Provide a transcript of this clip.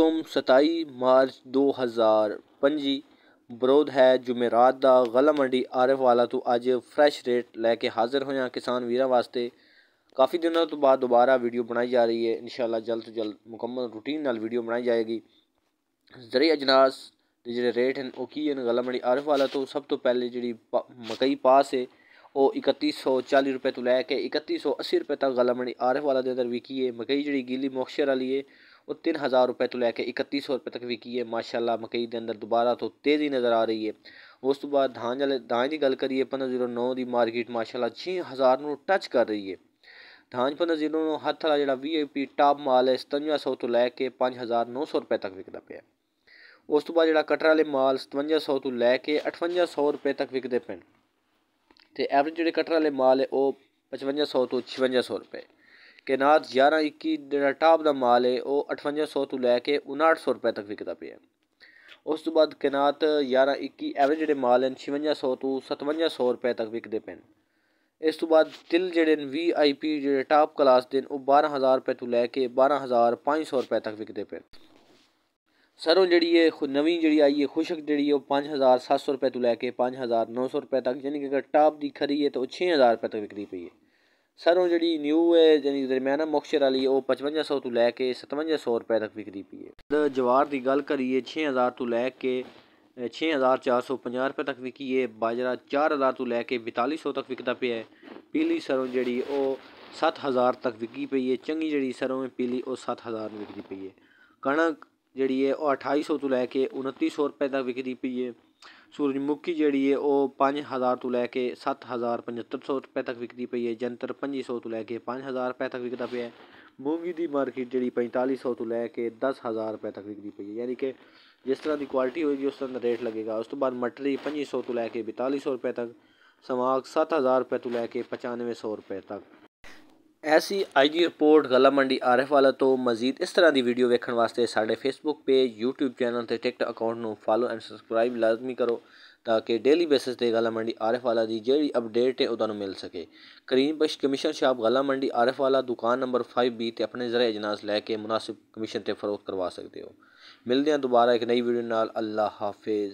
वालेकुम 27 मार्च 2025 बरोध है जुमेरात दा गला मंडी आरिफ वाला तो अज फ्रैश रेट लैके हाजिर होया किसान वीरां वास्ते। काफ़ी दिनों तो बाद दोबारा वीडियो बनाई जा रही है। इंशाल्लाह जल्द तो जल्द मुकम्मल रूटीन नाल वीडियो बनाई जाएगी। ज़री अजनास के जो रेट हैं वो की हैं गला मंडी आरिफ वाला तो सब तो पहले जी मकई पास है वो 3140 रुपये तो लैके 3180 रुपये तक गला मंडी आरिफ वाला के अंदर विकी है। मकई जी गीली मॉइस्चर वाली है वो 3000 रुपये तो लैके 3100 रुपये तक विकी है। माशाल्लाह मकई के अंदर दोबारा तो तेज़ी नज़र आ रही है। उस तो बाद धान की गल करिए 1509 की मार्केट माशाल्लाह 6000 को टच कर रही है। धान 1509 हथ वाला जो VIP टॉप माल है 5700 तो लैके 5900 रुपये तक विकता पे। उस तो बाद जो कटर वाले माल 5700 तो लैके 5800 रुपये तक विकते पे। तो एवरेज जो कटर वाले माल है वो 5500 तो 5600 रुपये। केनात 1121 जो टॉप का माल है वो 5800 तो लैके 5900 रुपये तक विकता पे। उस तो बाद केनात 1121 एवरेज जो माल हैं 5600 तो 5700 रुपये तक विकते पे। इस तो बाद तिल जोड़े VIP जो टॉप क्लास के वो 12000 रुपये तो लैके 12500 रुपये तक विकते पे। सरों जी है नवी जी आई है खुशक जी है 5700 रुपये तो लैके 5900 रुपये तक, यानी कि अगर टॉप की खरी है तो 6000 रुपये तक विकती पई है। सरों जी न्यू है यानी दरम्याना मॉइस्चर वाली है वो 5500 तो लैके 5700 रुपये तक विकती पई है। जवार की गल करिए 6000 तो लैके 6450 रुपये तक विकी है। बाजरा 4000 तो लैके 4200 तक विकता पे है। पीली सरों जी वो 7000 तक विकी पई है। चंगी जी सरों पीली वो 7000 विकती पई है। कणक जी है वो 2800 तो लैके 2900 रुपये तक विकती पई है। सूरजमुखी जी है वो 5000 तो लैके 7500 रुपये तक विकती पई है। जंतर 2500 तो लैके 5000 रुपये तक विकता पे है। मूंगी की मार्केट जी 4500 तो लैके 10000 रुपये तक विकती पई है, यानी कि जिस तरह की क्वालिटी होगी उस तरह का रेट लगेगा। उस तो बाद मटरी 2500 तो लैके 4200 रुपये तक, समाग 7000 रुपये तो लैके 9500 रुपये तक। ऐसी IG रिपोर्ट गला मंडी आरिफ वाला तो मजीद इस तरह की वीडियो वेखण वास्ते साढ़े फेसबुक पेज यूट्यूब चैनल ते टिकटॉक अकाउंट को फॉलो एंड सबसक्राइब लाजमी करो ताकि डेली बेसिस ते गला मंडी आरिफ वाला की जी अपडेट है वो तुहानू मिल सके। करीम बख्श कमीशन शॉप गला मंडी आरिफ वाला दुकान नंबर 5B ते अपने ज़रिए अजनास लैके मुनासिब कमीशन ते फरोख्त करवा सकते हो। मिलते हैं दोबारा एक नई वीडियो नाल। अल्लाह हाफिज़।